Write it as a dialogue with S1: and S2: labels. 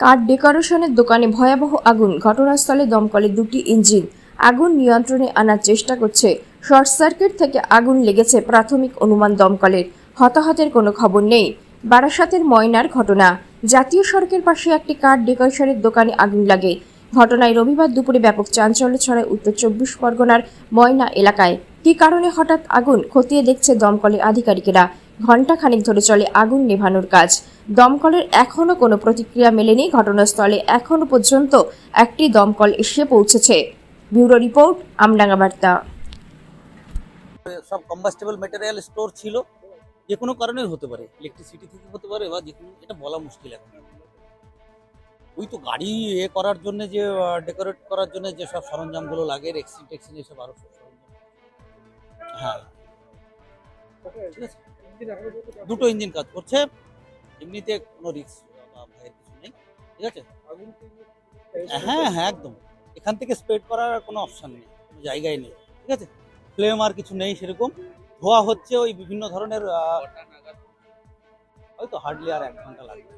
S1: কার ডেকোরেশনের দোকানে ভয়াবহ আগুন, ঘটনাস্থলে দমকলের দুটি ইঞ্জিন। আগুন নিয়ন্ত্রণে আনার চেষ্টা করছে। শর্ট সার্কিট থেকে আগুন লেগেছে প্রাথমিক অনুমান দমকলের। হতাহতের কোনো খবর নেই। বারাসাতের ময়নার ঘটনা। জাতীয় সড়কের পাশে একটি কার ডেকোরেশনের দোকানে আগুন লাগে। ঘটনায় রবিবার দুপুরে ব্যাপক চাঞ্চল্য ছড়ায় উত্তর 24 পরগনার ময়না এলাকায়। কী কারণে হঠাৎ আগুন, খতিয়ে দেখছে দমকলের আধিকারিকেরা। ঘণ্টাখানেক ধরে চলে আগুন নেভানোর কাজ। দমকলের এখনও কোনো প্রতিক্রিয়া মেলেনি। ঘটনাস্থলে এখনও পর্যন্ত একটি দমকল এসে পৌঁছেছে। ব্যুরো রিপোর্ট, আমডাঙ্গা বার্তা।
S2: সব কম্বাস্টেবল ম্যাটেরিয়াল স্টোর ছিল, যে কোনো কারণে হতে পারে, ইলেকট্রিসিটি থেকে হতে পারে বা যে কোনো, এটা বলা মুশকিল এখন। ওই তো গাড়ি করার জন্য যে ডেকোরেট করার জন্য যে সব সরঞ্জামগুলো লাগে, রেক্সিন টেক্সিন এসব আরো সব সরঞ্জাম। হ্যাঁ, ঠিক আছে। দুটো ইঞ্জিন কাজ করছে, এমনিতে কোনো রিস্ক বা ভয়ের কিছু নেই, ঠিক আছে। হ্যাঁ হ্যাঁ, একদম। এখান থেকে স্প্রেড করার কোনো অপশন নেই, কোনো জায়গায় নেই, ঠিক আছে। ফ্লেম আর কিছু নেই সেরকম। ধোয়া হচ্ছে ওই বিভিন্ন ধরনের, হয়তো হার্ডলি আর 1 ঘন্টা লাগবে।